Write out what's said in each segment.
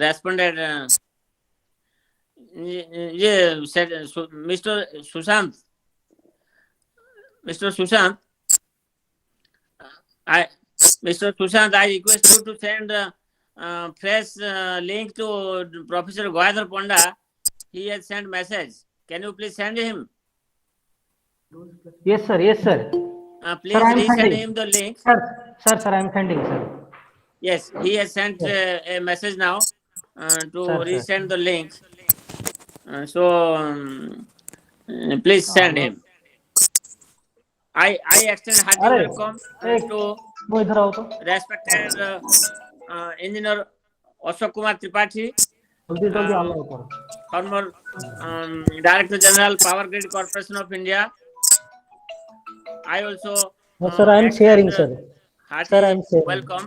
responded. Yeah, said Mr. Sushant. Mr. Sushant, I Mr. Sushant, I request you to send fresh link to Professor Goyadhar Ponda. He has sent message. Can you please send him? Yes, sir. Yes, sir. Sir, Please I am resend sending. him the link. Sir, I am sending, sir. Yes, he has sent Yes. a message now to Sir. resend the link. Please send हाँ, him. I extend hearty अरे welcome एक to वो इधर आओ तो respected engineer Ashok Kumar Tripathi, जल्दी जल्दी आ uh, जाओ ऊपर. former Director General Power Grid Corporation of India. I also Yes, sir, I am extend sharing, sir. Sir, I hearty am sharing. welcome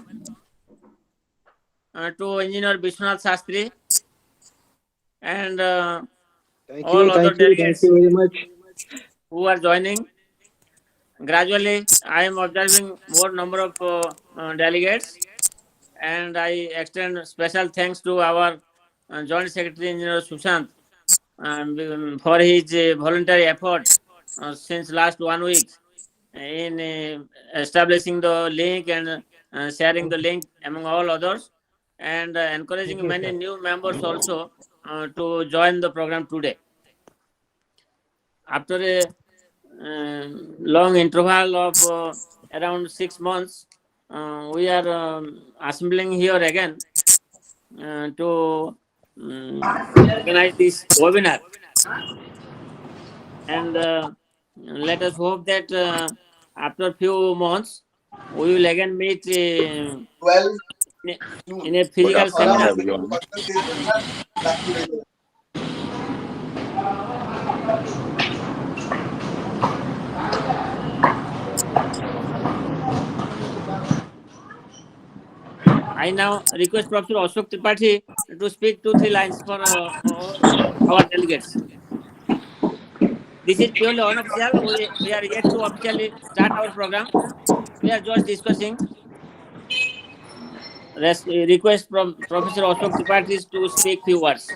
to Engineer Vishwanath Shastri and all other Thank delegates you very much. who are joining. Gradually, I am observing more number of delegates, and I extend special thanks to our Joint Secretary Engineer Sushant for his voluntary effort since last 1 week in establishing the link and sharing the link among all others, and Thank encouraging you, many sir. new members also to join the program today. After a long interval of around 6 months, we are assembling here again to organize this webinar. And let us hope that after few months, we will again meet in a Good physical afternoon, seminar. everyone. I now request Professor Ashok Tripathi to speak 2-3 lines for our delegates. This is purely unofficial. We are yet to officially start our program. We are just discussing. Request from Professor Ashok Tripathi to speak few words.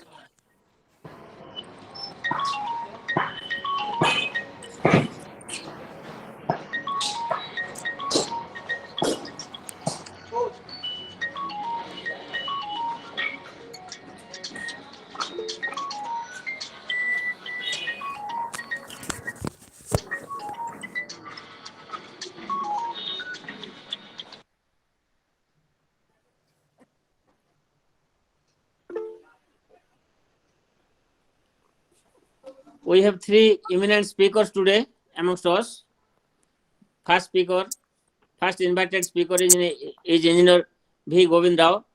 We have three eminent speakers today amongst us. First invited speaker is Engineer V. Govind Rao.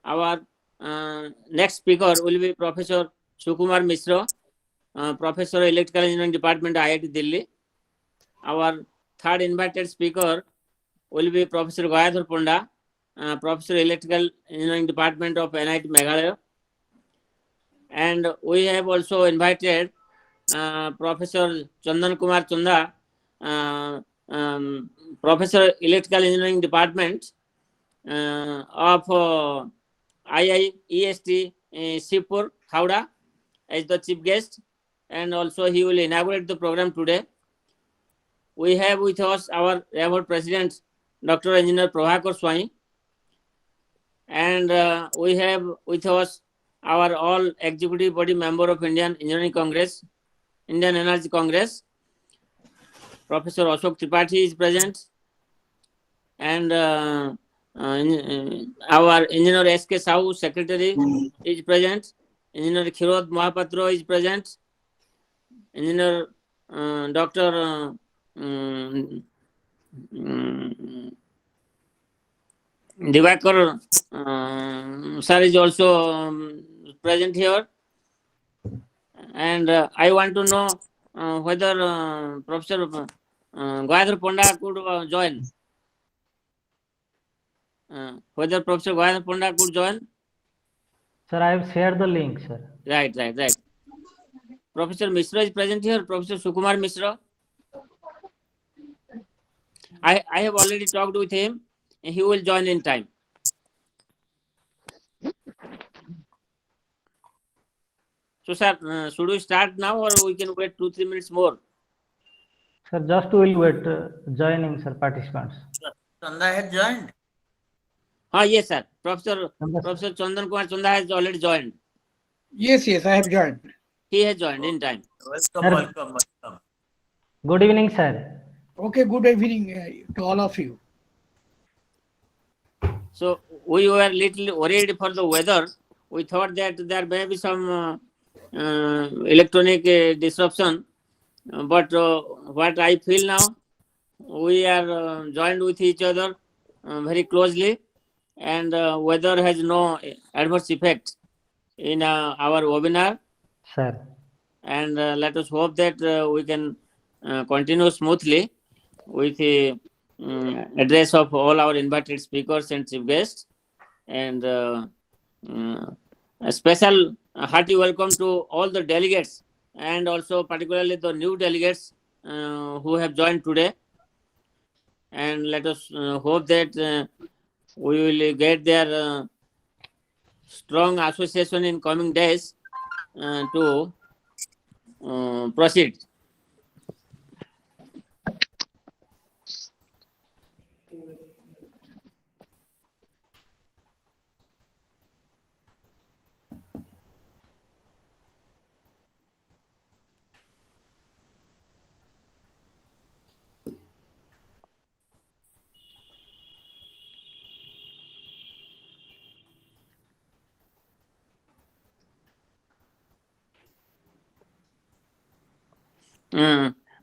Our next speaker will be Professor Sukumar Mishra, Professor Electrical Engineering Department, IIT Delhi. Our third invited speaker will be Professor Goyadhar Ponda, Professor Electrical Engineering Department of NIT Meghalaya. And we have also invited Professor Chandan Kumar Chanda, Professor Electrical Engineering Department of IIEST Shibpur, Howrah, as the chief guest, and also he will inaugurate the program today. We have with us our Reverend President, Dr. Engineer Pravakar Swain, and we have with us our all executive body member of Indian Engineering Congress, Indian Energy Congress. Professor Ashok Tripathi is present, and our Engineer S.K. Sahu, Secretary, is present. Engineer Khirod Mahapatro is present. Engineer Dr. Divakar sir is also present here. And I want to know whether Professor Goyadhar Ponda could join. Whether Professor Goyadhar Ponda could join. Sir, I have shared the link, sir. Right. Professor Mishra is present here. Professor Sukumar Mishra. I have already talked with him. He will join in time. So, sir, should we start now or we can wait 2-3 minutes more? Sir, just we'll wait joining, sir, participants. Chanda has joined. Yes, sir. Professor Chanda, Professor Chandan Kumar Chanda has already joined. Yes, I have joined. He has joined in time. Welcome, welcome. Good evening, sir. Okay, good evening to all of you. So we were little worried for the weather. We thought that there may be some electronic disruption, but what I feel now, we are joined with each other very closely, and weather has no adverse effect in our webinar. Sir. And let us hope that we can continue smoothly with the address of all our invited speakers and chief guests. And a special hearty welcome to all the delegates, and also particularly the new delegates who have joined today. And let us hope that we will get their strong association in coming days to proceed.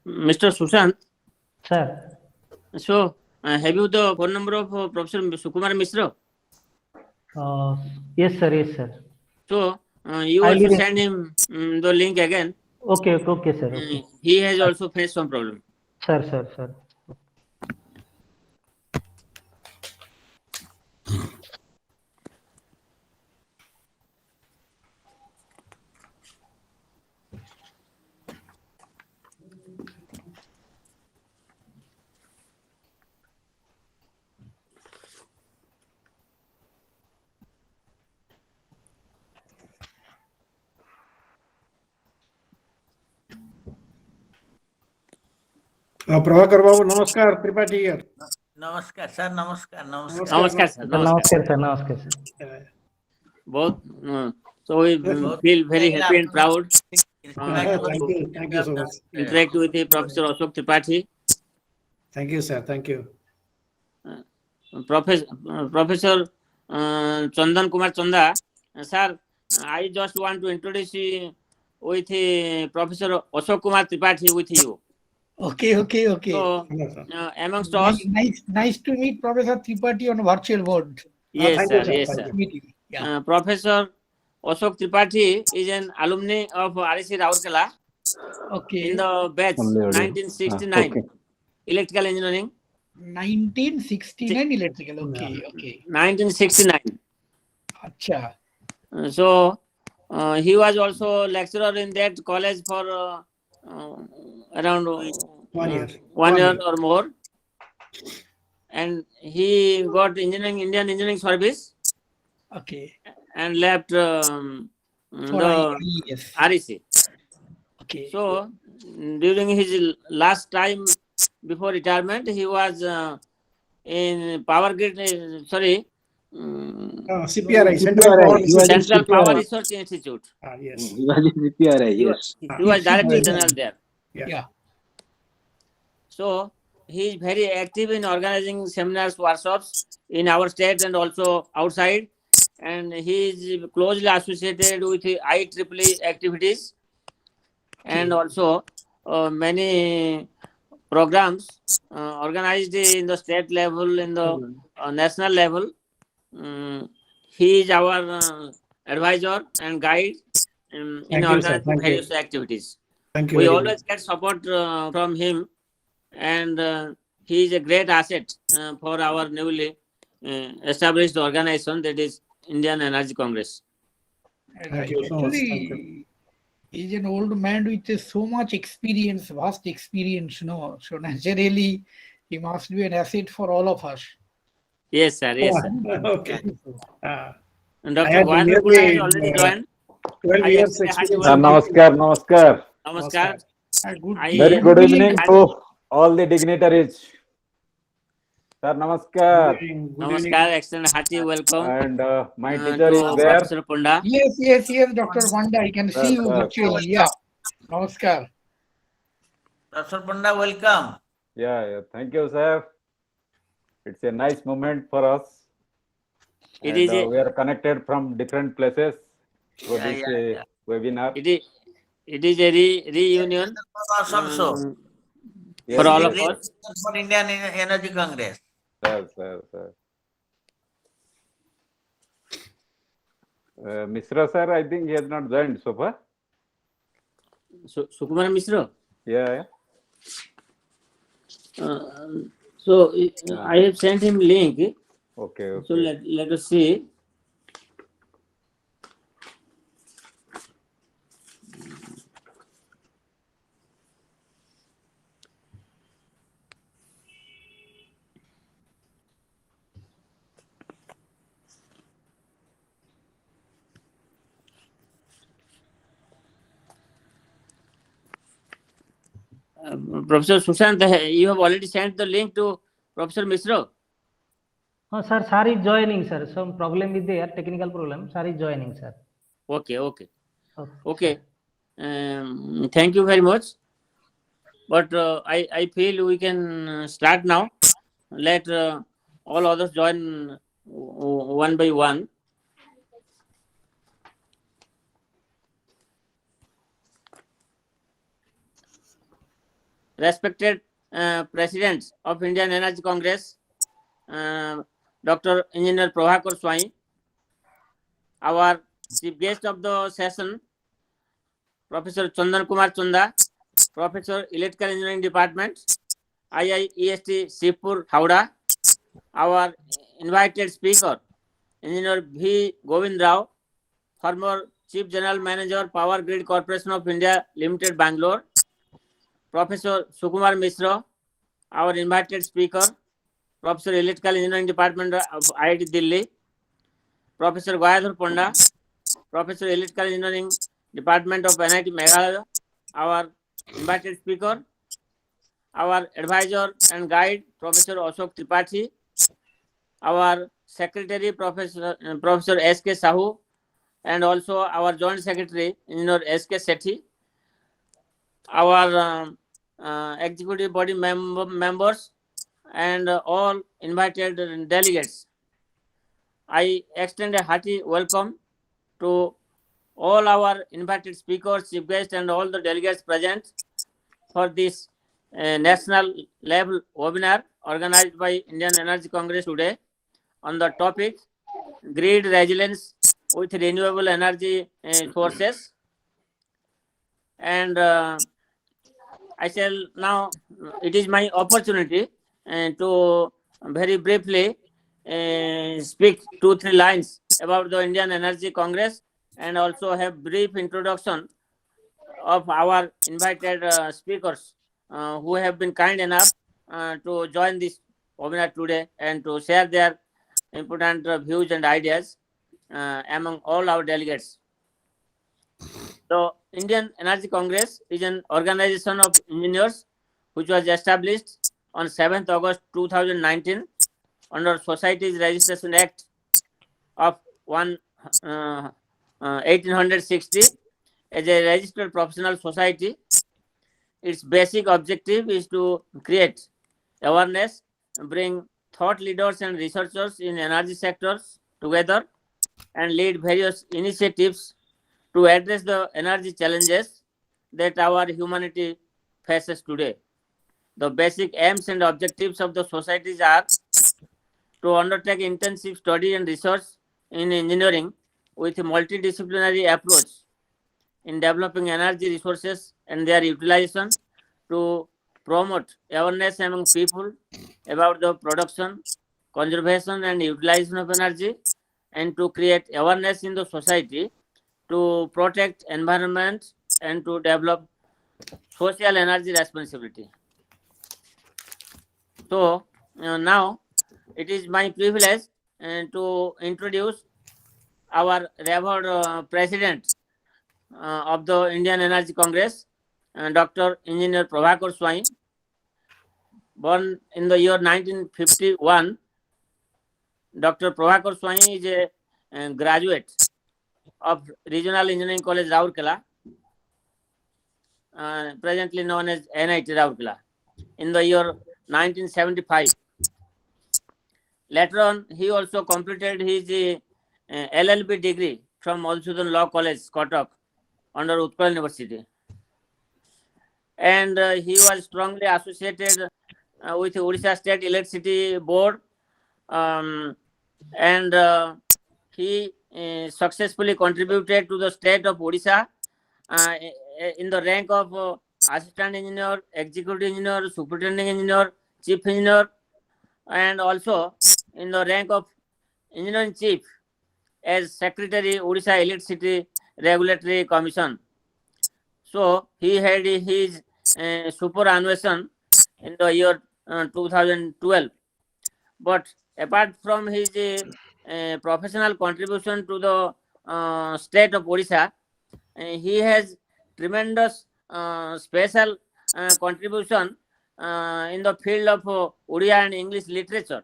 Mr. Sushant, Sir. so have you the phone number of Professor Sukumar Mishra? Yes, sir. Yes, sir. So you I'll also be- send him the link again. Okay, sir. Okay. He has also faced some problem. Sir. Pravakar Babu, namaskar, Tripathi here. Namaskar, sir. Namaskar. Namaskar, sir. Namaskar, sir. Both. So we feel very happy and proud Thank you so much. interact with the Professor Ashok Tripathi. Thank you, sir. Thank you. Professor Chandan Kumar Chanda, sir, I just want to introduce you with Professor Ashok Kumar Tripathi with you. Okay. So, Hello, sir. amongst us, Nice to meet Professor Tripathi on virtual board. yes, thank sir, you, sir. yes, Thank sir. you. Meeting. Yeah. Professor Ashok Tripathi is an alumni of IEC Raurkela Okay. in the batch 1969, electrical engineering. 1969 electrical. Okay. 1969. Acha. So he was also lecturer in that college for around 1 year. 1 year or more, and he got Indian engineering service Okay. and left For the IES. REC. Okay. So during his last time before retirement, he was in power grid. CPRI, Central Power Research Institute. Yes. He was director general there. Yeah. So he is very active in organizing seminars, workshops in our state and also outside, and he is closely associated with the IEEE activities, and also many programs organized in the state level, in the national level. He is our advisor and guide in Thank you, sir. organizing Thank you. various activities. Thank you We very always much. get support from him, and he is a great asset for our newly established organization, that is Indian Energy Congress. Thank you so much. Thank Actually, he's an old man with so much experience, vast experience, no? So naturally, he must be an asset for all of us. Yes, sir. Yes, sir. Okay. And I Dr. had Goyan nearly, Rukuna has already joined. 12 I years extend a hearty experience. Sir, welcome. namaskar, namaskar. Namaskar. Good. I Very good evening. evening to all the dignitaries. Sir, namaskar. Good evening. Namaskar. Extend a hearty welcome And my teacher is to there. Professor Punda. Yes, Dr. Vanda. I can Sir, see you sir, virtually. sir. Yeah. Namaskar. Professor Panda, welcome. Yeah, thank you, sir. It's a nice moment for us. It And is a we are connected from different places through this Yeah. webinar. it is a reunion For us also. Yes, for all This of is great us. for Indian Energy Congress. Sir. Mishra, sir, I think he has not joined so far. Sukumar Mishra. Yeah. So I have sent him link. Okay. So let us see. Professor Sushant, you have already sent the link to Professor Mishra. Oh, sir is joining, sir. Some problem is there, technical problem. Sir is joining, sir. Okay. Thank you very much. But I feel we can start now. Let all others join one by one. Respected President of Indian Energy Congress, Dr. Engineer Pravakar Swain, our chief guest of the session, Professor Chandan Kumar Chanda, Professor Electrical Engineering Department, IIEST Shibpur, Howrah, our invited speaker, Engineer V. Govind Rao, former Chief General Manager, Power Grid Corporation of India Limited, Bangalore, Professor Sukumar Mishra, our invited speaker, Professor Electrical Engineering Department of IIT Delhi, Professor Gayadhar Panda, Professor Electrical Engineering Department of NIT Meghalaya, our invited speaker, our advisor and guide, Professor Ashok Tripathi, our secretary, Professor S.K. Sahu, and also our joint secretary, Engineer S.K. Sethi, our executive body members, and all invited delegates. I extend a hearty welcome to all our invited speakers, chief guests, and all the delegates present for this national level webinar organized by Indian Energy Congress today on the topic grid resilience with renewable energy sources. And I shall now, it is my opportunity to very briefly speak 2-3 lines about the Indian Energy Congress and also have brief introduction of our invited speakers who have been kind enough to join this webinar today and to share their important views and ideas among all our delegates. The Indian Energy Congress is an organization of engineers which was established on 7th August 2019 under Societies Registration Act of 1860 as a registered professional society. Its basic objective is to create awareness, bring thought leaders and researchers in energy sectors together, and lead various initiatives to address the energy challenges that our humanity faces today. The basic aims and objectives of the societies are to undertake intensive study and research in engineering with a multidisciplinary approach in developing energy resources and their utilization, to promote awareness among people about the production, conservation, and utilization of energy, and to create awareness in the society to protect environment and to develop social energy responsibility. So now it is my privilege to introduce our revered president, of the Indian Energy Congress, Dr. Engineer Pravakar Swain, born in the year 1951. Dr. Pravakar Swain is a graduate of Regional Engineering College, Rourkela, presently known as NIT Rourkela, in the year 1975. Later on, he also completed his LLB degree from Madhusudan Law College, Kotak, under Utkal University. And he was strongly associated with Odisha State Electricity Board, and he successfully contributed to the state of Odisha in the rank of assistant engineer, executive engineer, superintending engineer, chief engineer, and also in the rank of engineer in chief as secretary Odisha Electricity Regulatory Commission. So he had his superannuation in the year 2012. But apart from his professional contribution to the state of Odisha, he has tremendous special contribution in the field of Odia and English literature.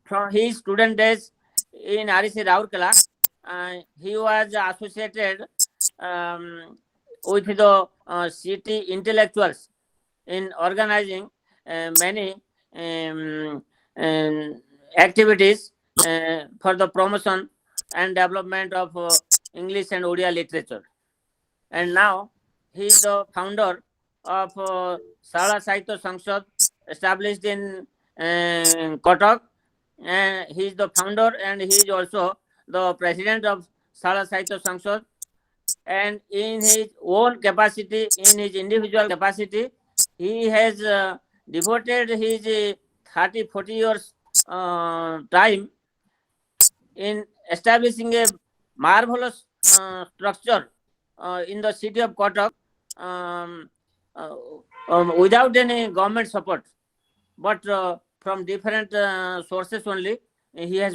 From his student days in REC Rourkela, he was associated with the city intellectuals in organizing many activities for the promotion and development of English and Odia literature. And now he is the founder of Shala Sahitya Sangsad, established in Kotak. And he is the founder, and he is also the president of Shala Sahitya Sangsad. And in his own capacity, in his individual capacity, he has devoted his 30-40 years time in establishing a marvelous structure in the city of Kotak without any government support, but from different sources only. He has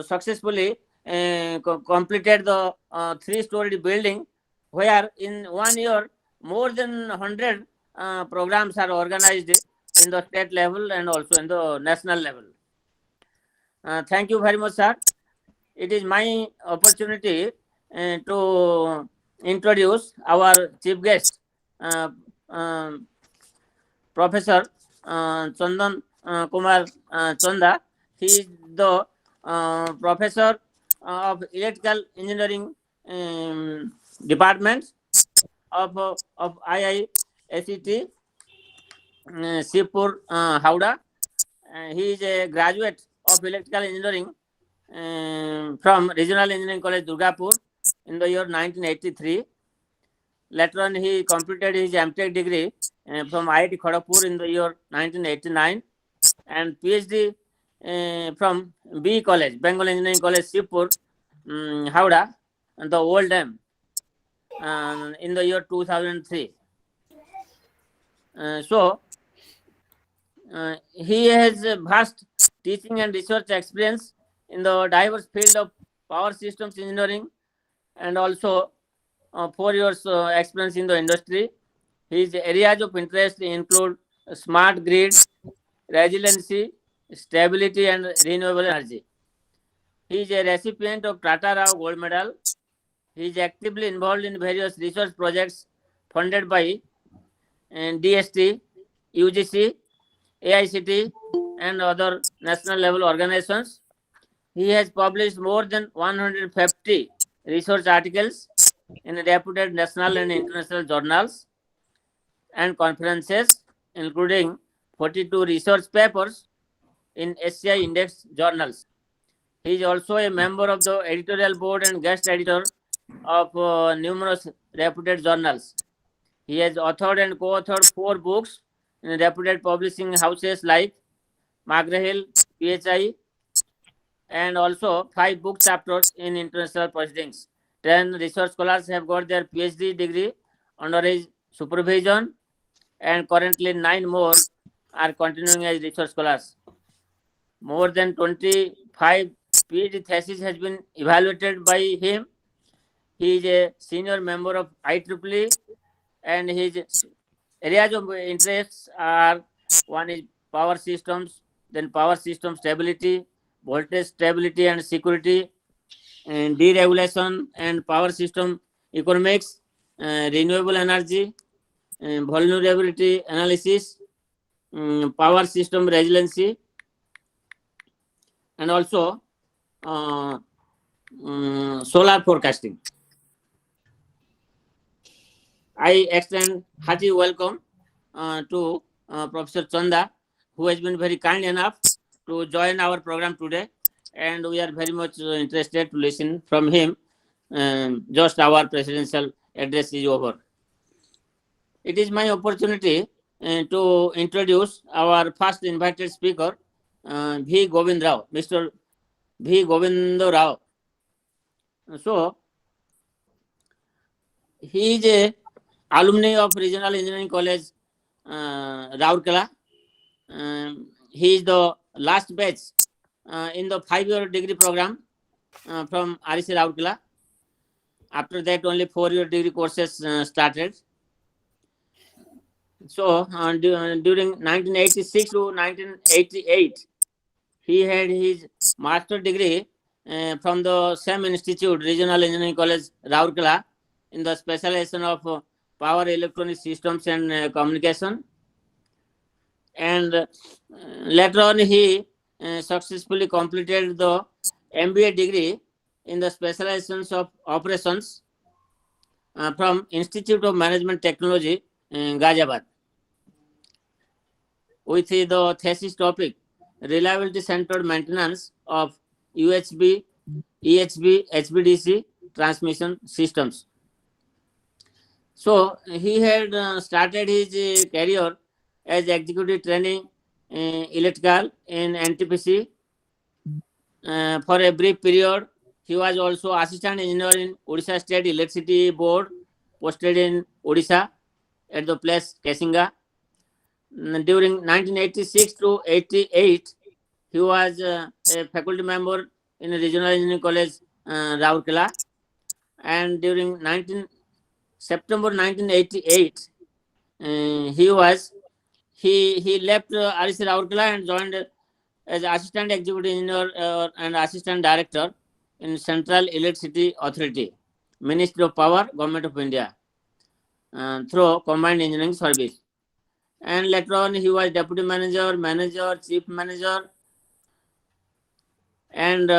successfully completed the 3-story building, where in 1 year more than 100 programs are organized in the state level and also in the national level. Thank you very much, sir. It is my opportunity to introduce our chief guest, Professor Chandan Kumar Chanda. He is the professor of electrical engineering department of IIST Shibpur, Howrah. He is a graduate of electrical engineering from Regional Engineering College, Durgapur, in the year 1983. Later on, he completed his MTech degree from IIT Kharagpur in the year 1989, and PhD from B College, Bengal Engineering College, Shibpur, Howrah, and the old dam, in the year 2003. He has a vast teaching and research experience in the diverse field of power systems engineering, and also 4 years experience in the industry. His areas of interest include smart grid, resiliency, stability, and renewable energy. He is a recipient of Tata Rao Gold Medal. He is actively involved in various research projects funded by DST, UGC, AICT, and other national level organizations. He has published more than 150 research articles in reputed national and international journals and conferences, including 42 research papers in SCI Index journals. He is also a member of the editorial board and guest editor of numerous reputed journals. He has authored and co-authored 4 books in reputed publishing houses like McGraw-Hill, PHI, and also 5 book chapters in international proceedings. 10 research scholars have got their PhD degree under his supervision, and currently 9 more are continuing as research scholars. More than 25 PhD theses has been evaluated by him, He is a senior member of IEEE, and his areas of interests are: one is power systems, then power system stability, voltage stability and security, and deregulation and power system economics, renewable energy, vulnerability analysis, power system resiliency, and also solar forecasting. I extend hearty welcome to Professor Chanda, who has been very kind enough to join our program today, and we are very much interested to listen from him. Just our presidential address is over. It is my opportunity to introduce our first invited speaker, V. Govind Rao, Mr. V. Govind Rao. So, he is a alumni of Regional Engineering College, Rourkela. He is the last batch in the 5-year degree program from IEC Rourkela. After that, only 4-year degree courses started. So, during 1986 to 1988, he had his master degree from the same institute, Regional Engineering College, Rourkela, in the specialization of power electronic systems and communication. And later on, he successfully completed the MBA degree in the specializations of operations from Institute of Management Technology in Ghaziabad, with the thesis topic reliability centered maintenance of USB, EHV, HVDC transmission systems. So he had started his career as executive training electrical in NTPC. For a brief period, he was also assistant engineer in Odisha State Electricity Board, posted in Odisha at the place Kesinga. During 1986 to 88, he was a faculty member in Regional Engineering College, Rourkela. And during September 1988, he left IEC Rourkela and joined as assistant executive engineer and assistant director in Central Electricity Authority, Ministry of Power, Government of India, through Combined Engineering Service. And later on, he was deputy manager, chief manager, and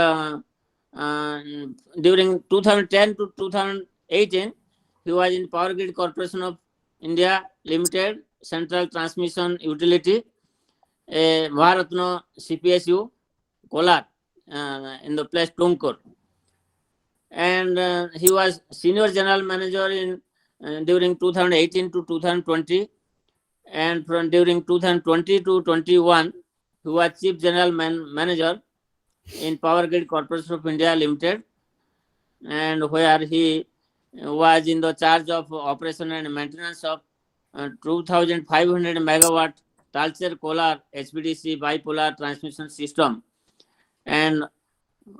during 2010 to 2018, he was in Power Grid Corporation of India Limited, Central Transmission Utility, Maharatna CPSU, Kolar, in the place Tumkur. And he was senior general manager in during 2018 to 2020, and from during 2020 to 21, he was chief general manager in Power Grid Corporation of India Limited, and where he was in the charge of operation and maintenance of 2,500 megawatt Talcher Kolar HVDC bipolar transmission system. And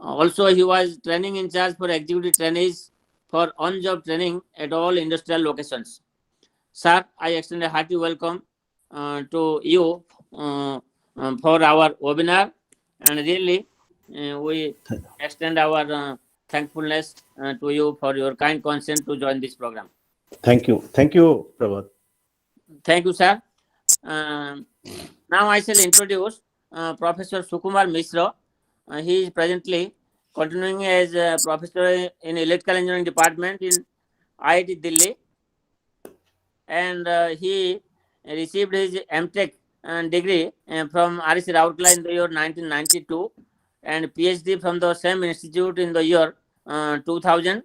also he was training in charge for executive trainees for on-job training at all industrial locations. Sir, I extend a hearty welcome to you for our webinar, and really we extend our thankfulness to you for your kind consent to join this program. Thank you, Pravakar. Thank you, sir. Now I shall introduce Professor Sukumar Mishra. He is presently continuing as a professor in Electrical Engineering Department in IIT Delhi, and he received his MTech degree from IEC Rourkela in the year 1992, and PhD from the same institute in the year 2000.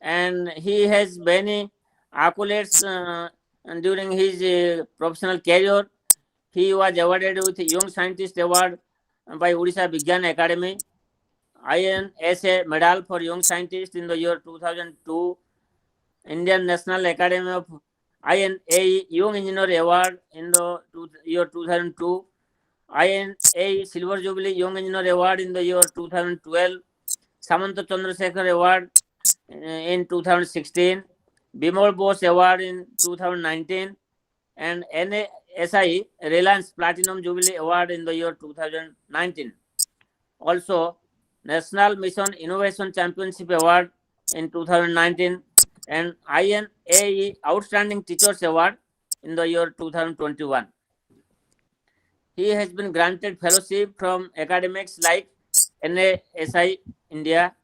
And he has many accolades during his professional career. He was awarded with Young Scientist Award by Odisha Vigyan Academy, INSA Medal for Young Scientist in the year 2002, Indian National Academy of INAE Young Engineer Award in the year 2002, INAE Silver Jubilee Young Engineer Award in the year 2012, Samanta Chandrasekhar Award in 2016, Bimol Bose Award in 2019, and NASI Reliance Platinum Jubilee Award in the year 2019. Also, National Mission Innovation Championship Award in 2019 and INAE Outstanding Teachers Award in the year 2021. He has been granted fellowship from academics like NASI India,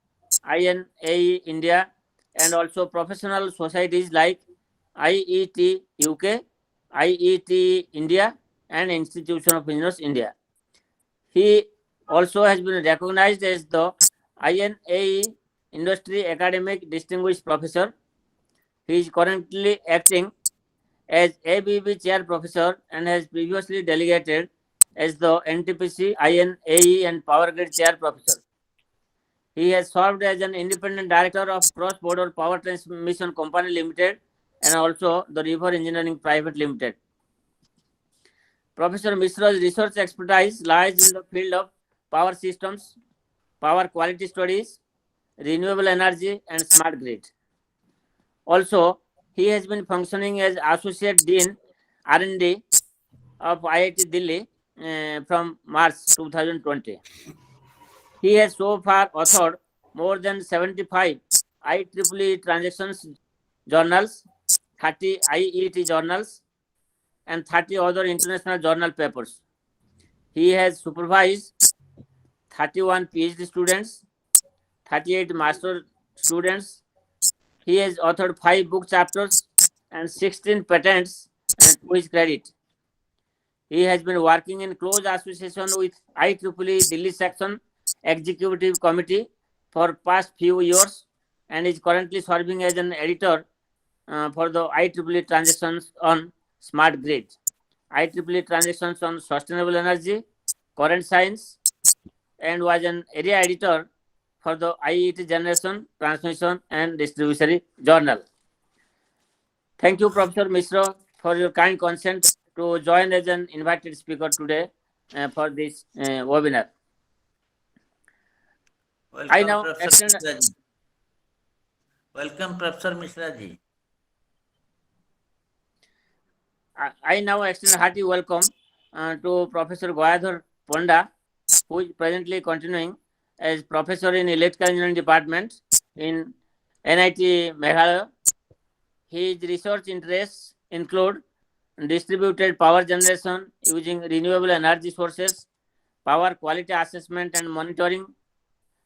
INAE India, and also professional societies like IET UK, IET India, and Institution of Engineers India. He also has been recognized as the INAE Industry Academic Distinguished Professor. He is currently acting as ABB Chair Professor and has previously delegated as the NTPC, INAE, and Power Grid Chair Professor. He has served as an independent director of Cross Border Power Transmission Company Limited and also the River Engineering Private Limited. Professor Mishra's research expertise lies in the field of power systems, power quality studies, renewable energy, and smart grid. Also, he has been functioning as Associate Dean R&D of IIT Delhi from March 2020. He has so far authored more than 75 IEEE transactions journals, 30 IET journals, and 30 other international journal papers. He has supervised 31 PhD students, 38 master students. He has authored 5 book chapters and 16 patents to his credit. He has been working in close association with IEEE Delhi Section Executive Committee for past few years and is currently serving as an editor for the IEEE Transactions on Smart Grid, IEEE Transactions on Sustainable Energy, Current Science, and was an area editor for the IET Generation, Transmission and Distribution Journal. Thank you, Professor Mishra, for your kind consent to join as an invited speaker today for this webinar. I Welcome, now Professor extend. Mishra ji. Welcome, Professor Mishra ji. I now extend a hearty welcome to Professor Goyadhar Ponda, who is presently continuing as Professor in Electrical Engineering Department in NIT Meghalaya. His research interests include distributed power generation using renewable energy sources, power quality assessment and monitoring,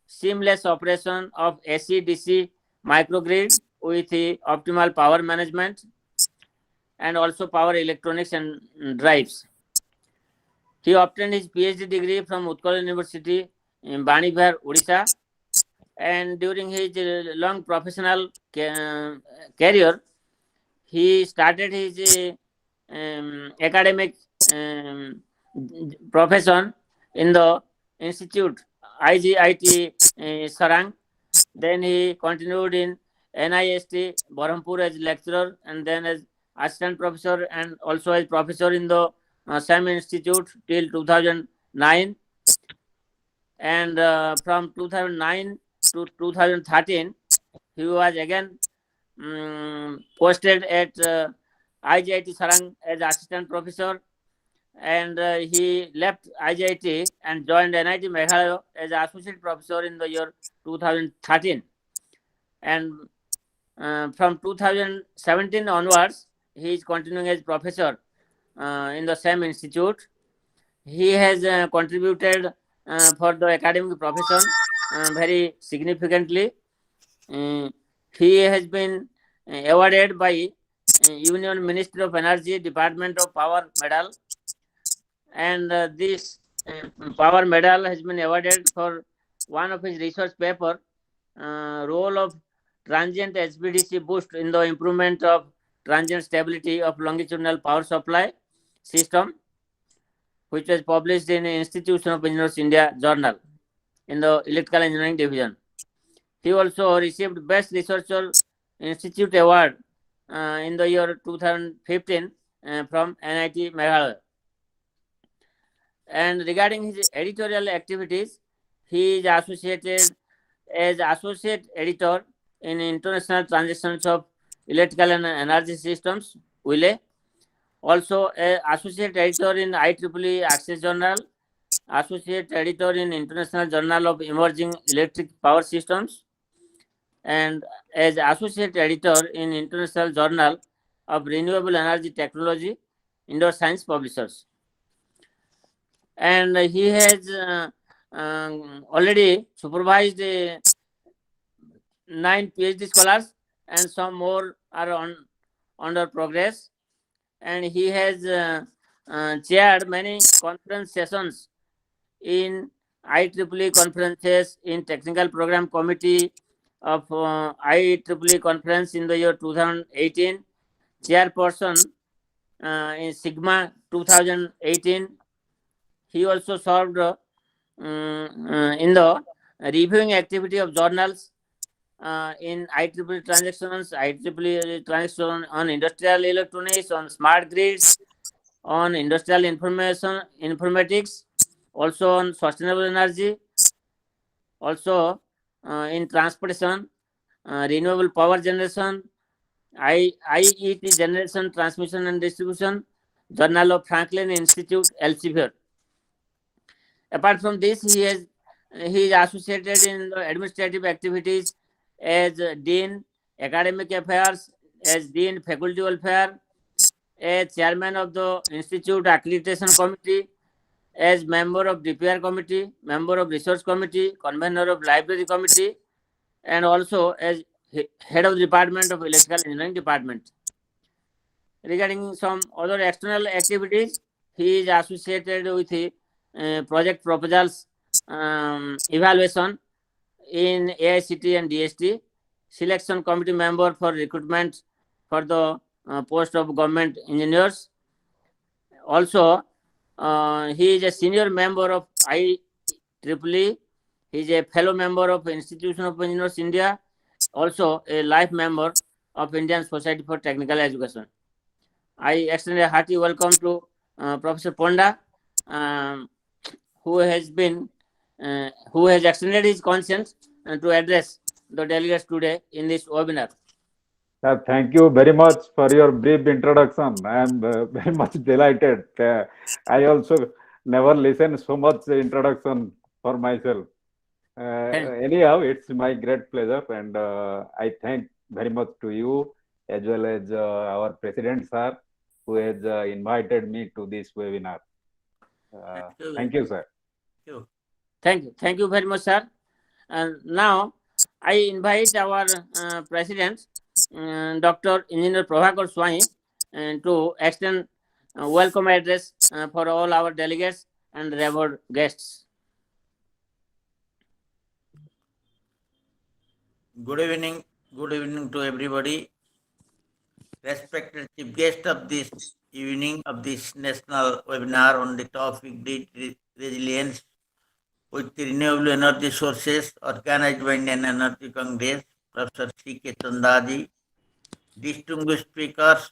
seamless operation of AC-DC microgrid with optimal power management, and also power electronics and drives. He obtained his PhD degree from Utkal University in Banibhar, Odisha, and during his long professional career, he started his academic profession in the institute IGIT Sarang. Then he continued in NIST Berhampur as lecturer and then as assistant professor and also as professor in the same institute till 2009. And from 2009 to 2013, he was again posted at IGIT Sarang as assistant professor, and he left IGIT and joined NIT Meghalaya as associate professor in the year 2013. And from 2017 onwards, he is continuing as professor in the same institute. He has contributed for the academic profession very significantly. He has been awarded by Union Ministry of Energy Department of Power Medal, and this power medal has been awarded for one of his research paper, role of transient HVDC boost in the improvement of transient stability of longitudinal power supply system, which was published in Institution of Engineers India journal in the Electrical Engineering Division. He also received Best Researcher Institute Award in the year 2015 from NIT Meghalaya. And regarding his editorial activities, he is associated as associate editor in International Transactions of Electrical and Energy Systems, WILE. Also, associate editor in IEEE Access Journal, associate editor in International Journal of Emerging Electric Power Systems, and as associate editor in International Journal of Renewable Energy Technology, Indoor Science Publishers. And he has already supervised 9 PhD scholars, and some more are under progress. And he has chaired many conference sessions in IEEE conferences, in Technical Program Committee of IEEE conference in the year 2018, chairperson in Sigma 2018. He also served in the reviewing activity of journals in IEEE transactions, IEEE transaction on industrial electronics, on smart grids, on industrial informatics, also on sustainable energy, also in transportation, renewable power generation, IET generation, transmission and distribution, Journal of Franklin Institute, Elsevier. Apart from this, he is associated in the administrative activities as Dean Academic Affairs, as Dean Faculty Welfare, as Chairman of the Institute Accreditation Committee, as member of DPR Committee, member of Research Committee, convener of Library Committee, and also as head of the Department of Electrical Engineering Department. Regarding some other external activities, he is associated with project proposals evaluation in AICT and DST, selection committee member for recruitment for the post of government engineers. Also, he is a senior member of IEEE. He is a fellow member of Institution of Engineers India, also a life member of Indian Society for Technical Education. I extend a hearty welcome to Professor Ponda, who has extended his consent to address the delegates today in this webinar. Sir, thank you very much for your brief introduction. I am very much delighted. I also never listened so much introduction for myself. Anyhow, it's my great pleasure, and I thank very much to you as well as our president, sir, who has invited me to this webinar. Thank you, sir. Thank you very much, sir. And now I invite our president, Dr. Engineer Pravakar Swain, to extend welcome address for all our delegates and revered guests. Good evening to everybody. Respected chief guest of this evening of this national webinar on the topic grid resilience with renewable energy sources organized by Indian Energy Congress, Professor C.K. Chandaji, distinguished speakers,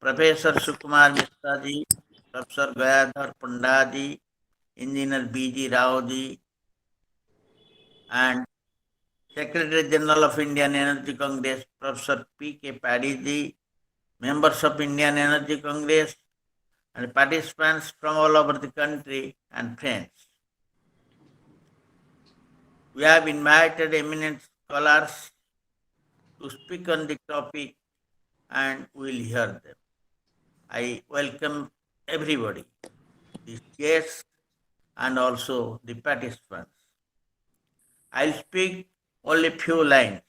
Professor Sukumar Mistraji, Professor Gayadhar Pandaji, Engineer B.G. Raoji, and Secretary General of Indian Energy Congress, Professor P.K. Paddyji, members of Indian Energy Congress, and participants from all over the country, and friends. We have invited eminent scholars to speak on the topic, and we will hear them. I welcome everybody, the guests and also the participants. I'll speak only few lines.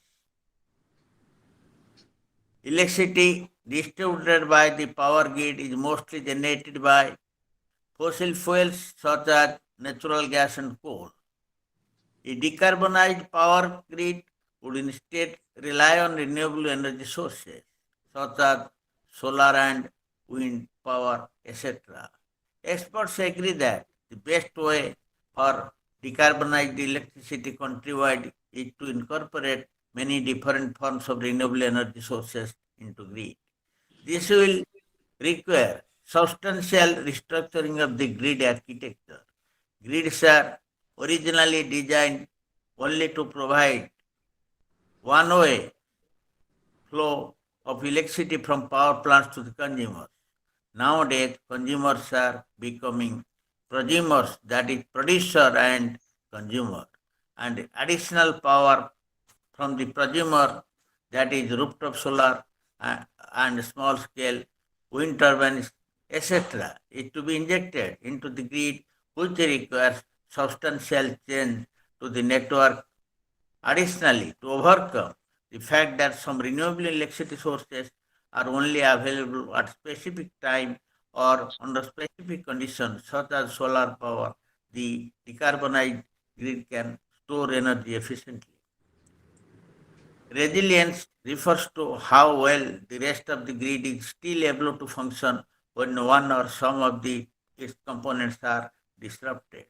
Electricity distributed by the power grid is mostly generated by fossil fuels such as natural gas and coal. A decarbonized power grid would instead rely on renewable energy sources such as solar and wind power, etc. Experts agree that the best way for decarbonized electricity countrywide is to incorporate many different forms of renewable energy sources into grid. This will require substantial restructuring of the grid architecture. Grids are originally designed only to provide one-way flow of electricity from power plants to the consumers. Nowadays, consumers are becoming prosumers, that is, producer and consumer, and additional power from the prosumer, that is, rooftop solar and small scale wind turbines, etc., is to be injected into the grid, which requires substantial change to the network. Additionally, to overcome the fact that some renewable electricity sources are only available at specific time or under specific conditions, such as solar power, the decarbonized grid can store energy efficiently. Resilience refers to how well the rest of the grid is still able to function when one or some of its components are disrupted.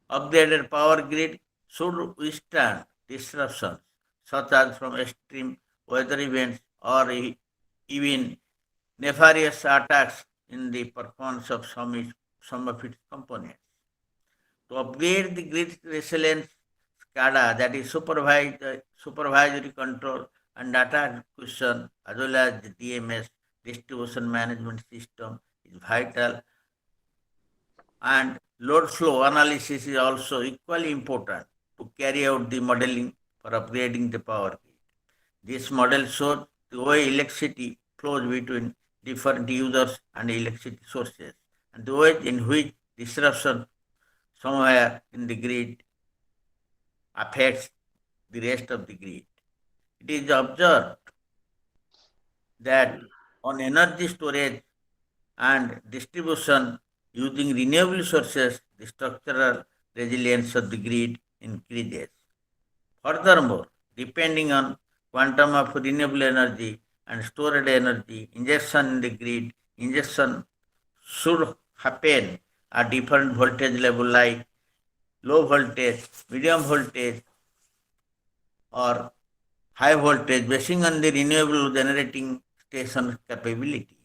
Upgraded power grid should withstand disruptions such as from extreme weather events or even nefarious attacks in the performance of some of its components. To upgrade the grid resilience, SCADA, that is supervisory control and data acquisition, as well as the DMS, distribution management system, is vital, and load flow analysis is also equally important to carry out the modeling for upgrading the power grid. This model shows the way electricity flows between different users and electricity sources, and the way in which disruption somewhere in the grid affects the rest of the grid. It is observed that on energy storage and distribution using renewable sources, the structural resilience of the grid increases. Furthermore, depending on quantum of renewable energy and stored energy injection in the grid, injection should happen at different voltage level like low voltage, medium voltage, or high voltage, basing on the renewable generating station capability.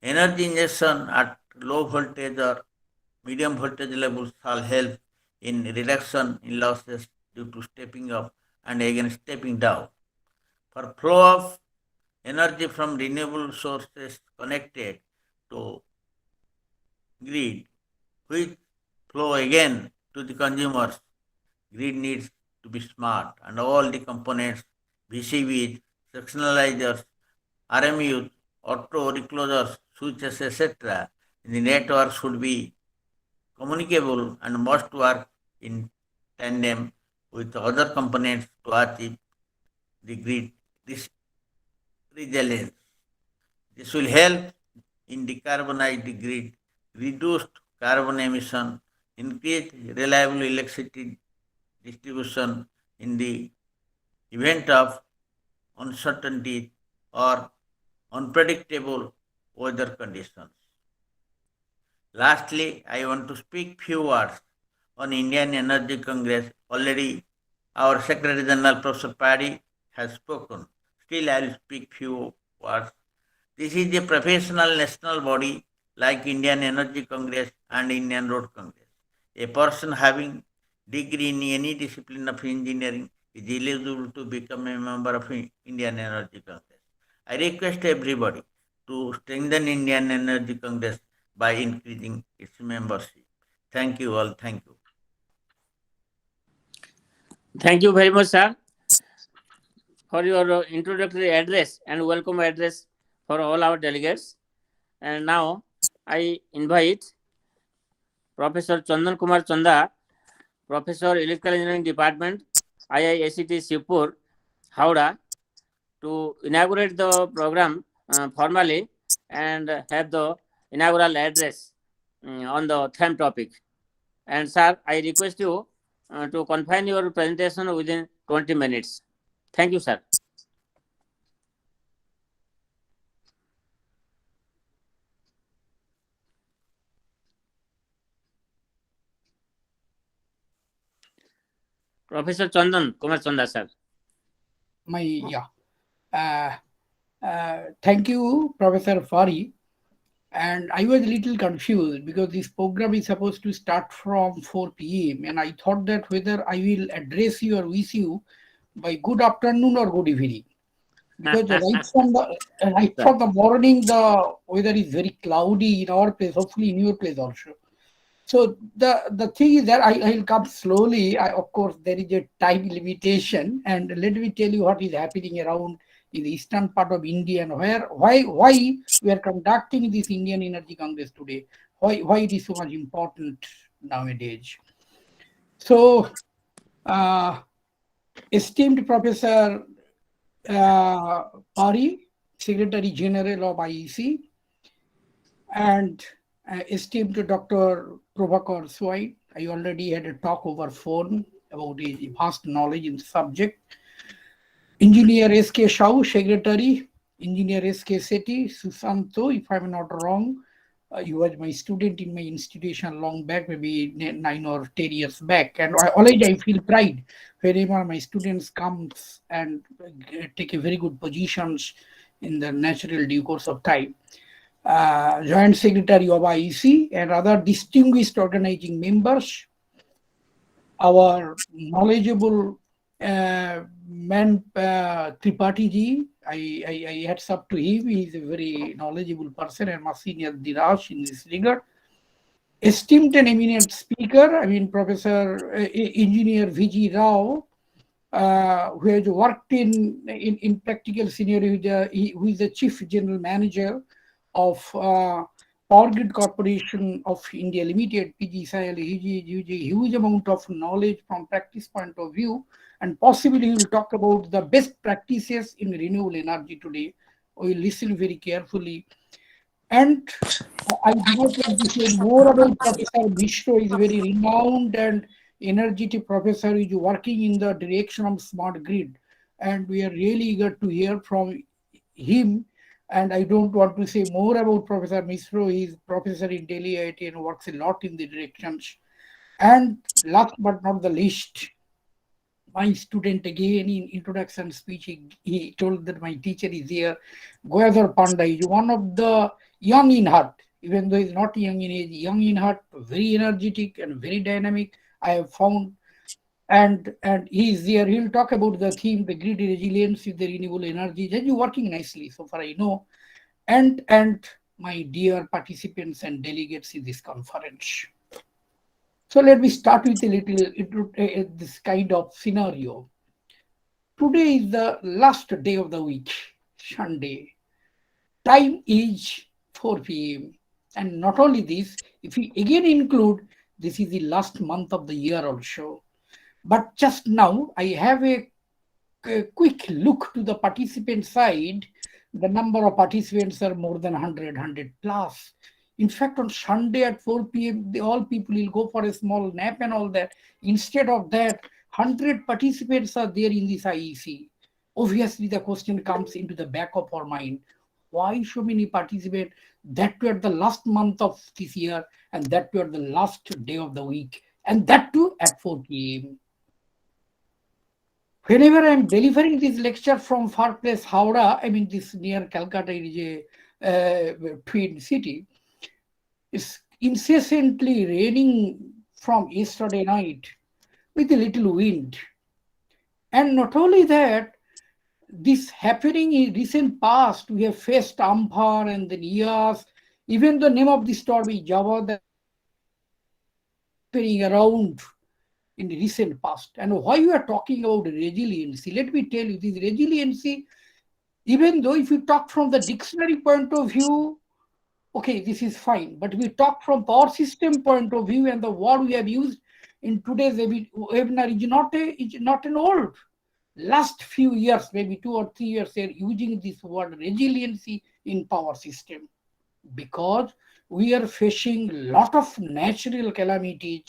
Energy injection at low voltage or medium voltage levels shall help in reduction in losses due to stepping up and again stepping down. For flow of energy from renewable sources connected to grid, which flow again to the consumers, grid needs to be smart, and all the components, VCVs, sectionalizers, RMUs, auto reclosers, switches, etc., in the network should be communicable and must work in tandem with other components to achieve the grid resilience. This will help in decarbonize the grid, reduce carbon emission, increase reliable electricity distribution in the event of uncertainty or unpredictable weather conditions. Lastly, I want to speak few words on Indian Energy Congress. Already our Secretary General Professor Paddy has spoken. Still I will speak few words. This is a professional national body like Indian Energy Congress and Indian Road Congress. A person having degree in any discipline of engineering is eligible to become a member of Indian Energy Congress. I request everybody to strengthen Indian Energy Congress by increasing its membership. Thank you all. Thank you. Thank you very much, sir, for your introductory address and welcome address for all our delegates. And now I invite Professor Chandan Kumar Chanda, Professor Electrical Engineering Department, IIST Shibpur, Howrah, to inaugurate the program formally and have the inaugural address on the theme topic. And sir, I request you to confine your presentation within 20 minutes. Thank you, sir. Professor Chandan Kumar Chanda, sir. Thank you, Professor Fari. And I was a little confused because this program is supposed to start from 4 p.m. and I thought that whether I will address you or wish you by good afternoon or good evening. Because right from the morning, the weather is very cloudy in our place, hopefully in your place also. So the thing is that I'll come slowly. Of course, there is a time limitation, and let me tell you what is happening around in the eastern part of India and why we are conducting this Indian Energy Congress today. Why it is so much important nowadays. So, esteemed Professor Pari, Secretary General of IEC, and esteemed Dr. Pravakar Swain. I already had a talk over phone about his vast knowledge in the subject. Engineer S.K. Shau, Secretary, Engineer S.K. Sethi, Susanto, if I'm not wrong, you was my student in my institution long back, maybe 9 or 10 years back. And always I feel pride whenever my students comes and take a very good positions in the natural due course of time. Joint Secretary of IEC and other distinguished organizing members, our knowledgeable man Tripathi ji, I hats up to him. He is a very knowledgeable person and much senior Diraj in this regard. Esteemed and eminent speaker, Professor Engineer V.G. Rao, who has worked in practical scenario, who is the Chief General Manager of Power Grid Corporation of India Limited, PGCIL, huge amount of knowledge from practice point of view, and possibly he will talk about the best practices in renewable energy today. We will listen very carefully. And I do not want to say more about Professor Mishra. Is a very renowned and energetic professor who is working in the direction of smart grid. And we are really eager to hear from him. And I don't want to say more about Professor Mishra. He is professor in Delhi IIT and works a lot in the directions. And last but not the least, my student again in introduction speech, he told that my teacher is here. Goyadhar Panda is one of the young in heart, even though he's not young in age, young in heart, very energetic and very dynamic, I have found. And he's there. He'll talk about the theme, the grid resilience with the renewable energy. That is working nicely, so far I know. And my dear participants and delegates in this conference. So let me start with a little this kind of scenario. Today is the last day of the week, Sunday. Time is 4 p.m. And not only this, if we again include, this is the last month of the year also. But just now, I have a quick look to the participant side. The number of participants are more than 100 plus. In fact, on Sunday at 4 p.m., all people will go for a small nap and all that. Instead of that, 100 participants are there in this IEC. Obviously, the question comes into the back of our mind. Why so many participants? That too at the last month of this year, and that too at the last day of the week, and that too at 4 p.m. Whenever I am delivering this lecture from far place Howrah, this near Calcutta, it is a twin city, it's incessantly raining from yesterday night with a little wind. And not only that, this happening in recent past, we have faced Amphan and then IES, even the name of the storm is Java, that happening around in the recent past. And why we are talking about resiliency, let me tell you, this resiliency, even though if you talk from the dictionary point of view, okay, this is fine. But we talk from power system point of view, and the word we have used in today's webinar is not an old. Last few years, maybe 2 or 3 years, they're using this word resiliency in power system, because we are facing a lot of natural calamities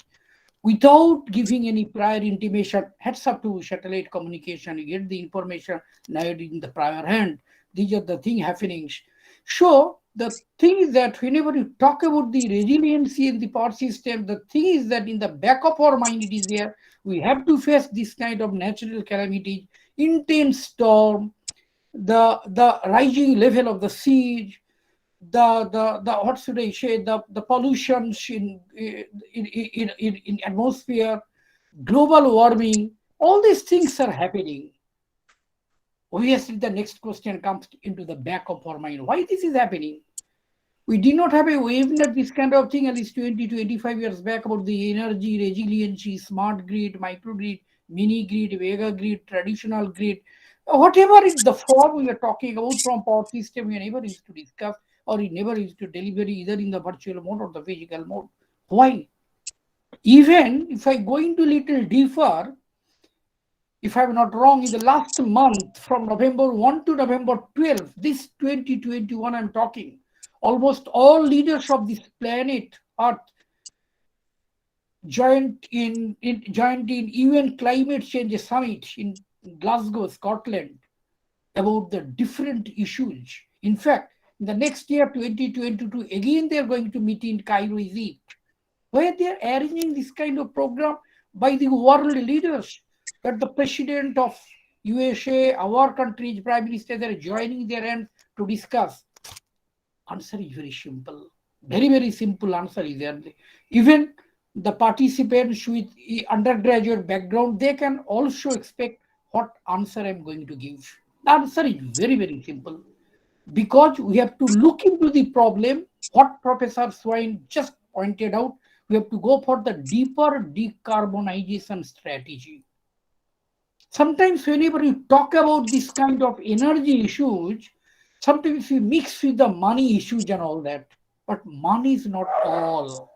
without giving any prior intimation. Heads up to satellite communication, you get the information now in the prior hand. These are the things happening. So the thing is that whenever you talk about the resiliency in the power system, the thing is that in the back of our mind it is there. We have to face this kind of natural calamities, intense storm, the rising level of the sea, the what should I say, the pollutions in atmosphere, global warming, all these things are happening. Obviously, the next question comes into the back of our mind. Why this is happening? We did not have a webinar, this kind of thing, at least 20 to 85 years back about the energy, resiliency, smart grid, microgrid, mini grid, mega grid, traditional grid. Whatever is the form we are talking about from power system, we never used to discuss or we never used to deliver either in the virtual mode or the physical mode. Why? Even if I go into little deeper, if I'm not wrong, in the last month from November 1 to November 12, this 2021 I'm talking, almost all leaders of this planet Earth joined in UN Climate Change Summit in Glasgow, Scotland, about the different issues. In fact, in the next year, 2022, again they're going to meet in Cairo, Egypt, where they're arranging this kind of program by the world leaders, that the president of USA, our country's prime minister, they're joining their hands to discuss. Answer is very simple. Very, very simple answer is there. Even the participants with undergraduate background, they can also expect what answer I'm going to give. The answer is very, very simple. Because we have to look into the problem, what Professor Swain just pointed out, we have to go for the deeper decarbonization strategy. Sometimes whenever you talk about this kind of energy issues, sometimes we mix with the money issues and all that. But money is not all.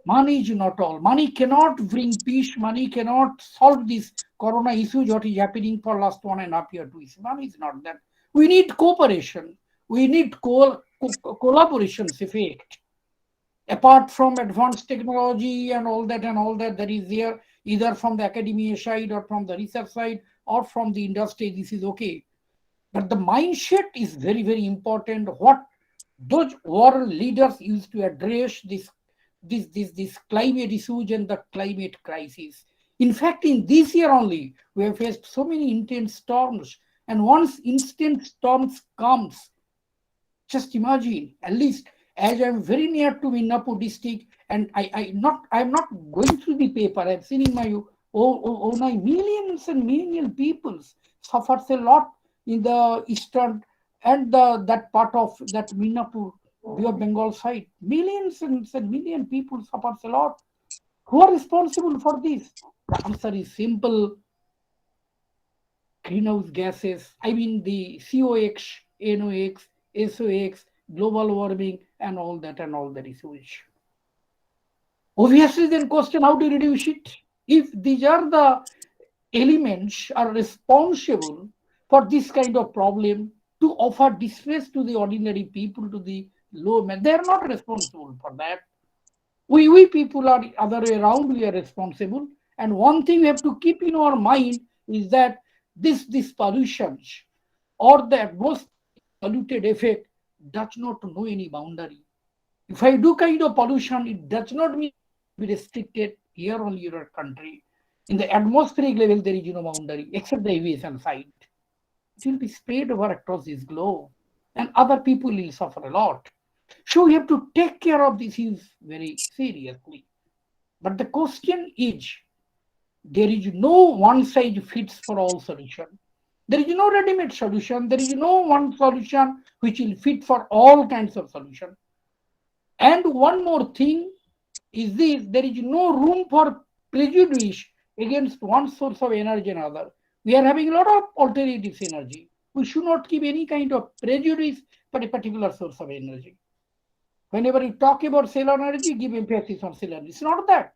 Money is not all. Money cannot bring peace. Money cannot solve this corona issue, what is happening for last 1.5 years, 2 years. Money is not that. We need cooperation. We need collaborations effect. Apart from advanced technology and all that that is there, either from the academia side or from the research side or from the industry, this is okay. But the mindset is very, very important. What those world leaders used to address this climate issues and the climate crisis. In fact, in this year only, we have faced so many intense storms. And once instant storms comes, just imagine, at least as I'm very near to Minnapur district, and I'm not going through the paper. I've seen in my own eye, millions and million people suffers a lot in the eastern and that part of that Minnapur, Bay of Bengal side. Millions and million people suffers a lot. Who are responsible for this? The answer is simple. Greenhouse gases, I mean the COX, NOx, SOx, global warming, and all that issues. Obviously, then question, how to reduce it? If these are the elements are responsible for this kind of problem, to offer distress to the ordinary people, to the low men, they are not responsible for that. We people are other way around, we are responsible. And one thing we have to keep in our mind is that this pollutions or the atmospheric polluted effect does not know any boundary. If I do kind of pollution, it does not mean be restricted here only in your country. In the atmospheric level, there is no boundary except the aviation side. It will be spread over across this globe, and other people will suffer a lot. So we have to take care of this issues very seriously. But the question is, there is no one size fits for all solution. There is no ready-made solution. There is no one solution which will fit for all kinds of solution. And one more thing is this, there is no room for prejudice against one source of energy and other. We are having a lot of alternatives energy. We should not give any kind of prejudice for a particular source of energy. Whenever you talk about solar energy, give emphasis on solar energy. It's not that.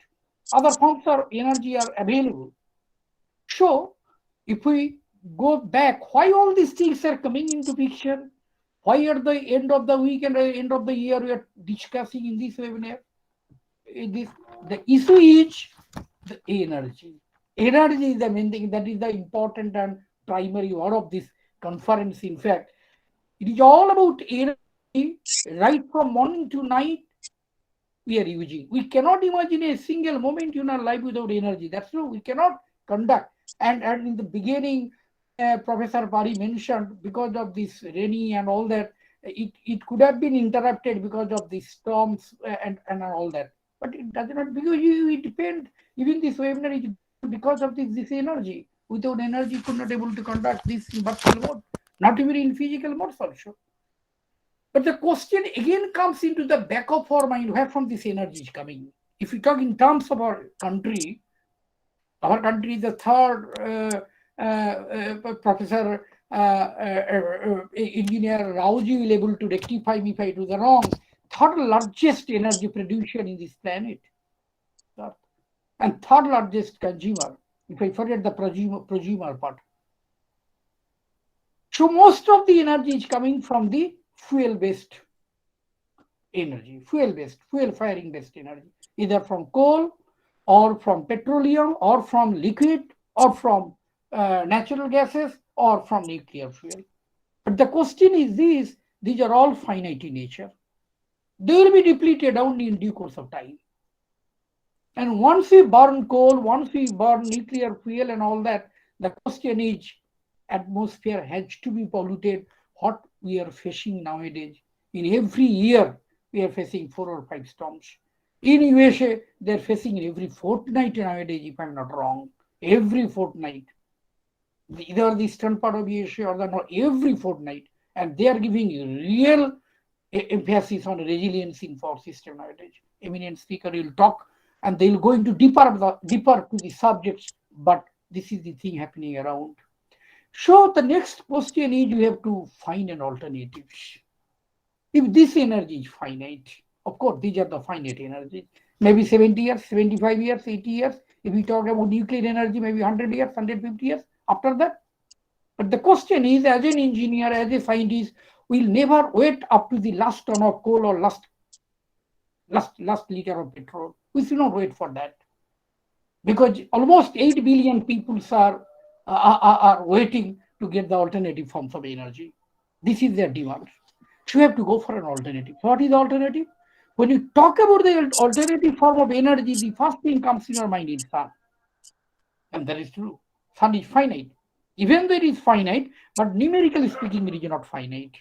Other forms of energy are available. So, if we go back, why all these things are coming into picture? Why at the end of the week and the end of the year we are discussing in this webinar? The issue is the energy. Energy is the main thing. That is the important and primary word of this conference. In fact, it is all about energy. Right from morning to night, we are using. We cannot imagine a single moment in our life without energy. That's true. We cannot conduct. And in the beginning, Professor Pari mentioned, because of this rainy and all that, it could have been interrupted because of the storms and all that. But it does not, because it depends. Even this webinar is because of this energy. Without energy, could not able to conduct this in virtual mode, not even in physical modes also. But the question again comes into the back of our mind, where from this energy is coming? If we talk in terms of our country is the third, Professor Engineer Raoji will able to rectify me if I do the wrong, third largest energy producer in this planet, and third largest consumer, if I forget the prosumer part. So most of the energy is coming from the fuel-based energy, fuel-firing-based energy, either from coal or from petroleum or from liquid or from natural gases or from nuclear fuel. But the question is this, these are all finite in nature. They will be depleted only in due course of time. And once we burn coal, once we burn nuclear fuel and all that, the question is, atmosphere has to be polluted. What we are facing nowadays, in every year, we are facing 4 or 5 storms. In USA, they're facing every fortnight nowadays, if I'm not wrong. Every fortnight. Either the eastern part of USA or the north, every fortnight. And they are giving real emphasis on resilience in our system nowadays. Eminent speaker will talk and they'll go into deeper to the subjects, but this is the thing happening around. So the next question is, you have to find an alternative. If this energy is finite, of course, these are the finite energies. Maybe 70 years, 75 years, 80 years. If we talk about nuclear energy, maybe 100 years, 150 years after that. But the question is, as an engineer, as a scientist, we'll never wait up to the last ton of coal or last liter of petrol. We should not wait for that. Because almost 8 billion people are waiting to get the alternative forms of energy. This is their demand. So you have to go for an alternative. What is the alternative? When you talk about the alternative form of energy, the first thing comes in your mind is sun. And that is true. Sun is finite. Even though it is finite, but numerically speaking, it is not finite.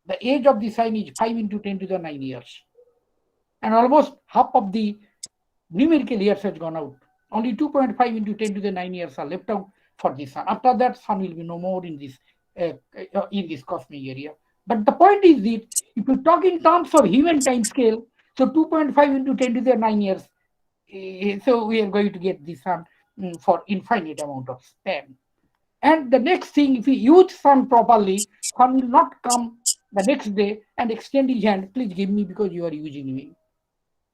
The age of the sun is 5 into 10 to the 9 years. And almost half of the numerical years has gone out. Only 2.5 into 10 to the 9 years are left out for the sun. After that, sun will be no more in this cosmic area. But the point is that if you talk in terms of human time scale, so 2.5 into 10 to the 9 years, so we are going to get the sun for infinite amount of span. And the next thing, if we use sun properly, sun will not come the next day and extend his hand, please give me because you are using me.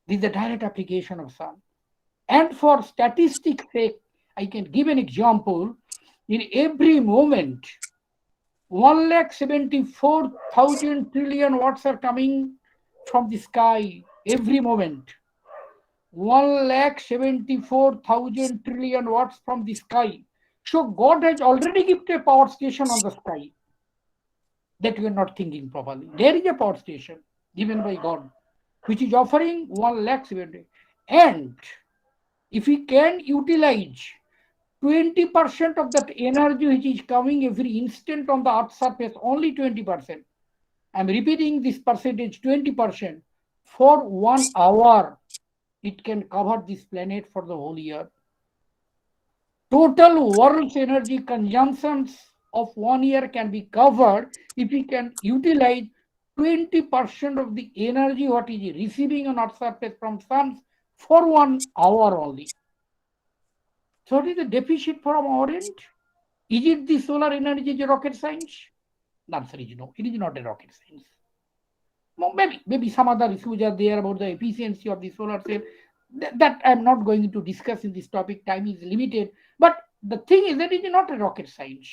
This is the direct application of sun. And for statistics sake, I can give an example. In every moment, 1,74,000 trillion watts are coming from the sky every moment. 1,74,000 trillion watts from the sky. So God has already given a power station on the sky that we are not thinking properly. There is a power station given by God, which is offering 1,70,000. And if we can utilize 20% of that energy which is coming every instant on the Earth's surface, only 20%. I'm repeating this percentage, 20%. For 1 hour, it can cover this planet for the whole year. Total world's energy consumptions of 1 year can be covered if we can utilize 20% of the energy what is receiving on Earth's surface from sun for 1 hour only. So what is the deficit from our end? Is it the solar energy is a rocket science? The answer is no, it is not a rocket science. Maybe some other issues are there about the efficiency of the solar cell. That I'm not going to discuss in this topic, time is limited. But the thing is that it is not a rocket science.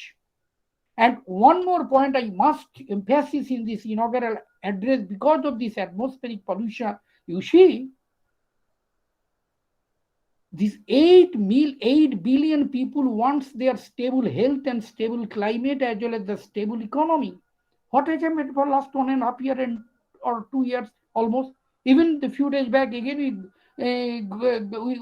And one more point I must emphasize in this inaugural address, because of this atmospheric pollution, you see, these 8 billion people wants their stable health and stable climate as well as the stable economy. What has happened for last 1.5 years or 2 years almost? Even the few days back, again we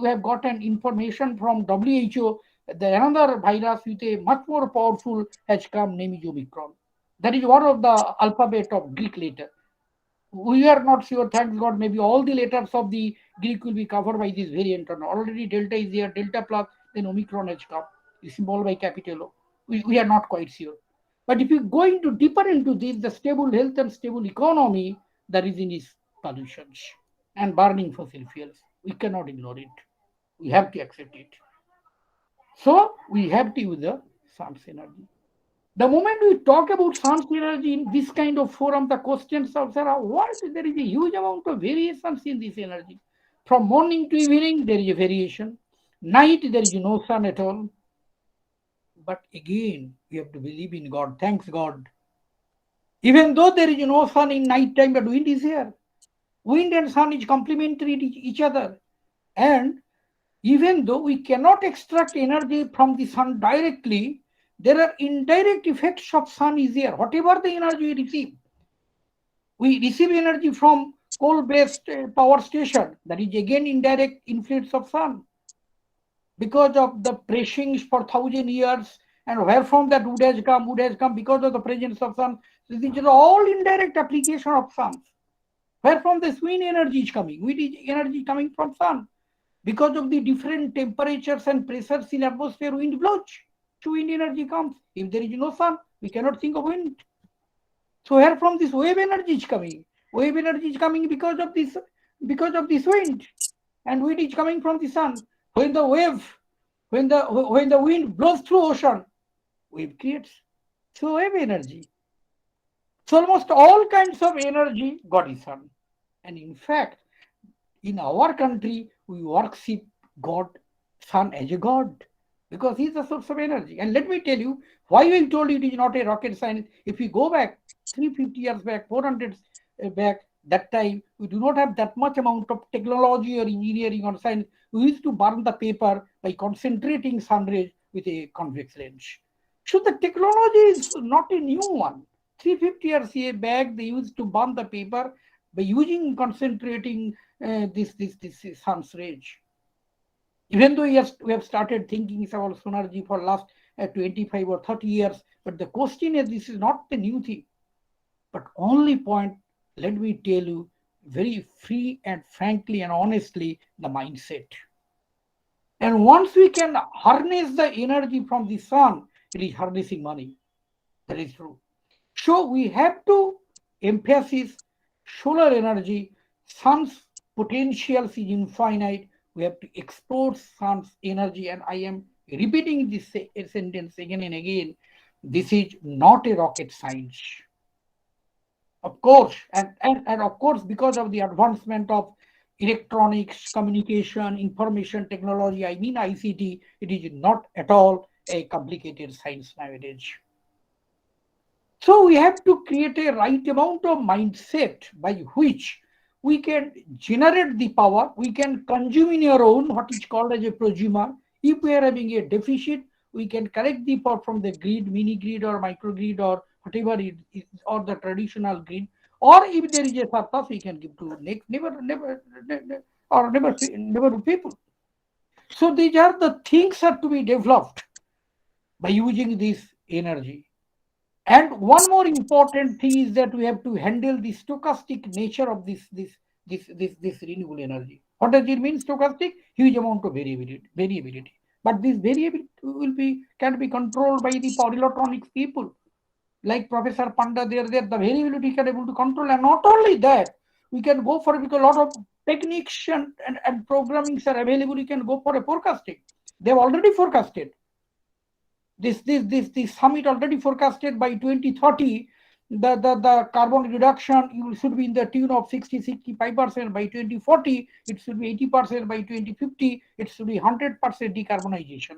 have gotten information from WHO that another virus with a much more powerful has come, named Omicron. That is one of the alphabet of Greek letter. We are not sure, thank God, maybe all the letters of the Greek will be covered by this variant. Already Delta is there, Delta plus, then Omicron has come. small by capital O. We are not quite sure. But if you go into deeper into this, the stable health and stable economy, the reason is pollutions and burning fossil fuels. We cannot ignore it. We have to accept it. So we have to use the sun's energy. The moment we talk about sun's energy in this kind of forum, the questions are, what? There is a huge amount of variations in this energy. From morning to evening, there is a variation. Night, there is no sun at all. But again, we have to believe in God. Thanks God. Even though there is no sun in night time, but wind is here. Wind and sun is complementary to each other. And even though we cannot extract energy from the sun directly, there are indirect effects of sun is here. Whatever the energy we receive energy from coal-based power station. That is again indirect influence of sun. Because of the pressings for 1,000 years, and where from that wood has come because of the presence of sun. So these are all indirect application of sun. Where from the wind energy is coming? Wind energy coming from sun. Because of the different temperatures and pressures in atmosphere, wind blows. So wind energy comes. If there is no sun, we cannot think of wind. So where from this wave energy is coming? Wave energy is coming because of this wind, and wind is coming from the sun. When the wind blows through ocean, wave creates. So wave energy. So almost all kinds of energy God is sun. And in fact, in our country, we worship God, sun as a God, because he's the source of energy. And let me tell you why I told you it is not a rocket science. If we go back 350 years back, 400 back, that time we do not have that much amount of technology or engineering or science. We used to burn the paper by concentrating sun rays with a convex lens. So the technology is not a new one. 350 years back, they used to burn the paper by concentrating this sun's rays. Even though we have started thinking about solargy for last 25 or 30 years, but the question is, this is not the new thing. But only point, let me tell you very free and frankly and honestly, the mindset. And once we can harness the energy from the sun, it is harnessing money. That is true. So we have to emphasize solar energy. Sun's potential is infinite. We have to explore sun's energy. And I am repeating this sentence again and again. This is not a rocket science. Of course, and of course, because of the advancement of electronics, communication, information technology, I mean ICT, it is not at all a complicated science nowadays. So we have to create a right amount of mindset by which we can generate the power, we can consume in our own, what is called as a prosumer. If we are having a deficit, we can collect the power from the grid, mini grid or microgrid or whatever it is, or the traditional grid. Or if there is a surplus, we can give to neighbor people. So these are the things that to be developed by using this energy. And one more important thing is that we have to handle the stochastic nature of this renewable energy. What does it mean, stochastic? Huge amount of variability. But this variability can be controlled by the power electronics people. Like Professor Panda, the variability can be able to control. And not only that, we can go for, because a lot of techniques and programmings are available, you can go for a forecasting. They've already forecasted. This summit already forecasted by 2030, the carbon reduction should be in the tune of 65%. By 2040, it should be 80%. By 2050, it should be 100% decarbonization.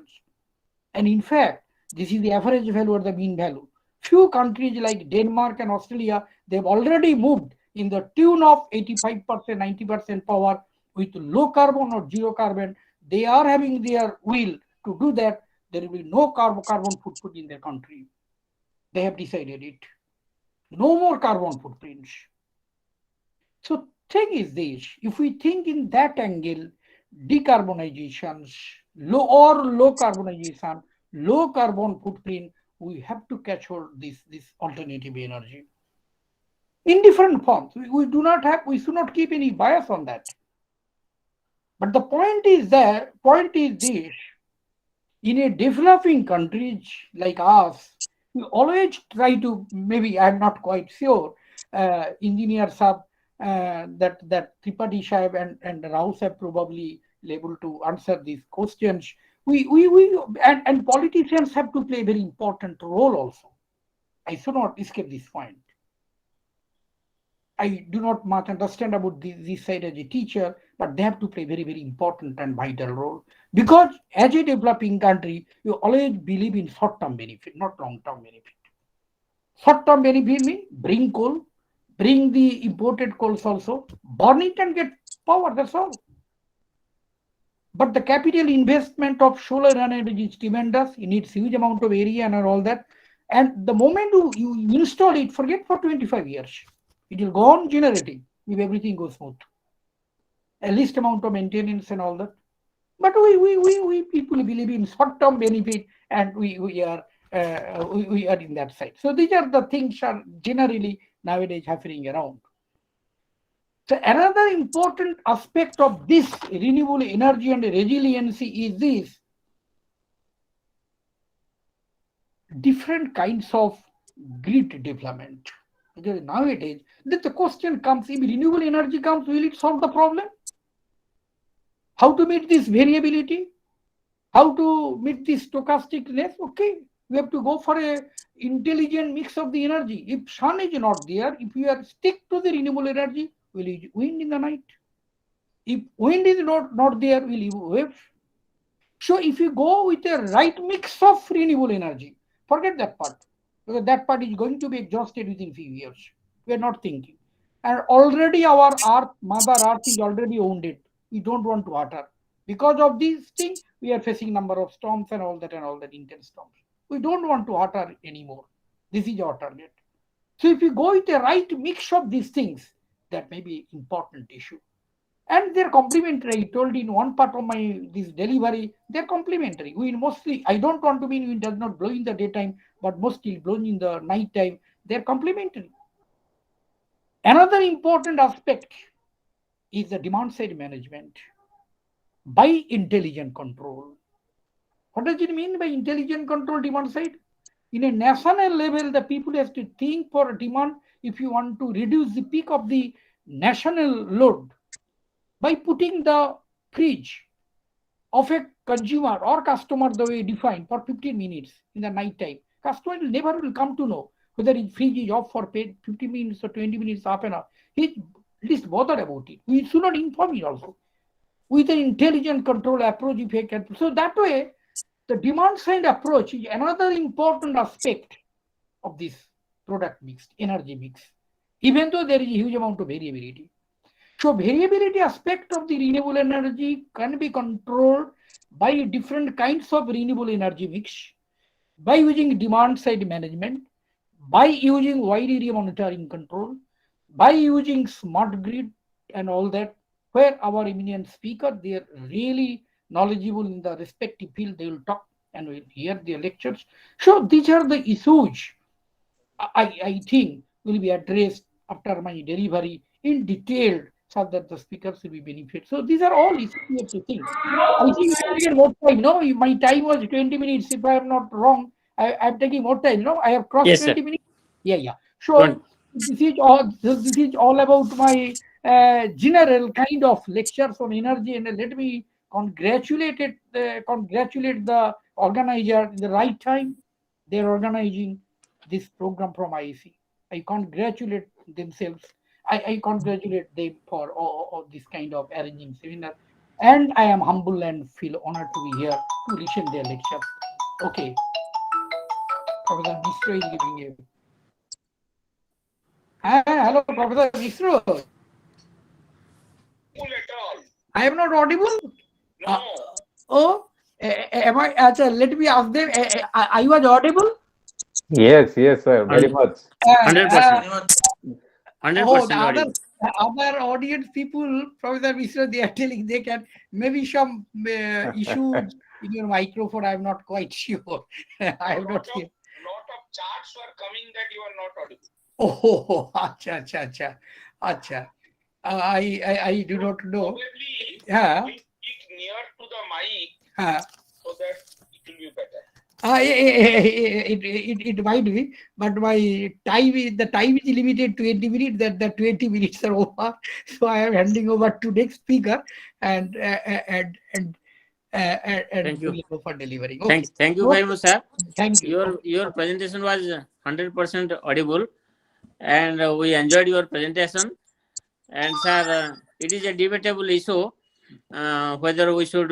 And in fact, this is the average value or the mean value. Few countries like Denmark and Australia, they've already moved in the tune of 85%, 90% power with low carbon or zero carbon. They are having their will to do that. There will be no carbon footprint in their country. They have decided it. No more carbon footprints. So thing is this, if we think in that angle, decarbonization, low carbonization, low carbon footprint, we have to catch hold this alternative energy in different forms. We should not keep any bias on that. But the point is this, In a developing countries like us, we always try to, maybe I'm not quite sure, engineers have that Tripathi Sahib and Rao Sahib probably able to answer these questions. And politicians have to play a very important role also. I should not escape this point. I do not much understand about this side as a teacher, but they have to play very, very important and vital role. Because as a developing country, you always believe in short-term benefit, not long-term benefit. Short-term benefit means bring coal, bring the imported coals also, burn it and get power, that's all. But the capital investment of solar energy is tremendous. It needs huge amount of area and all that. And the moment you install it, forget for 25 years. It will go on generating if everything goes smooth. A least amount of maintenance and all that. But we people believe in short-term benefit, and we are in that side. So these are the things are generally nowadays happening around. So another important aspect of this renewable energy and resiliency is this: different kinds of grid development. Because nowadays, the question comes: if renewable energy comes, will it solve the problem? How to meet this variability? How to meet this stochasticness? Okay, we have to go for a intelligent mix of the energy. If sun is not there, if we are stick to the renewable energy, we'll use wind in the night. If wind is not there, we'll use wave. So if you go with a right mix of renewable energy, forget that part, because that part is going to be exhausted within few years. We are not thinking. And already our Earth, Mother Earth is already wounded. We don't want water. Because of these things, we are facing number of storms and all that intense storms. We don't want water anymore. This is our target. So if you go with a right mix of these things, that may be important issue. And they're complementary. I told in one part of my this delivery, they're complementary. We mostly, I don't want to mean wind does not blow in the daytime, but mostly blowing in the night time. They're complementary. Another important aspect is the demand side management by intelligent control. What does it mean by intelligent control demand side? In a national level, the people have to think for demand. If you want to reduce the peak of the national load, by putting the fridge of a consumer or customer the way defined for 15 minutes in the night time, customer will never come to know whether his fridge is off for 15 minutes or 20 minutes, half an hour. He's least bothered about it. We should not inform it also. With an intelligent control approach, if you can. So that way, the demand side approach is another important aspect of this product mix, energy mix, even though there is a huge amount of variability. So variability aspect of the renewable energy can be controlled by different kinds of renewable energy mix, by using demand side management, by using wide area monitoring control, by using smart grid and all that, where our eminent speaker, they are really knowledgeable in the respective field, they will talk and we'll hear their lectures. So these are the issues I think will be addressed after my delivery in detail, so that the speakers will be benefit. So these are all issues we have to think. I think I taken more time. No, my time was 20 minutes. If I am not wrong, I'm taking more time. No, I have crossed Yes, 20 sir. minutes. Yeah. So this is all about my general kind of lectures on energy, and let me congratulate the organizer in the right time. They're organizing this program from IEC. I congratulate themselves. I congratulate them for all this kind of arranging seminar. And I am humble and feel honored to be here to listen their lecture. Okay. Professor Mishra is giving a... Hello, Professor Mishra. I am not audible? No. Am I? Let me ask them. I was audible? Yes, sir, very much. 100%. 100% other audience people, Professor Mishra, they are telling they can maybe some issues in your microphone. I'm not quite sure. I have not seen. Lot of charts were coming that you are not audible. Oh, acha. I do not know. Probably Yeah. speak near to the mic Yeah. so that it will be better. It might be, but my time is limited 20 minutes. That the 20 minutes are over, so I am handing over to next speaker and Thank you. we'll go for delivering. Okay. Thank you very much, sir. Thank you. Your presentation was 100% audible, and we enjoyed your presentation. And sir, it is a debatable issue whether we should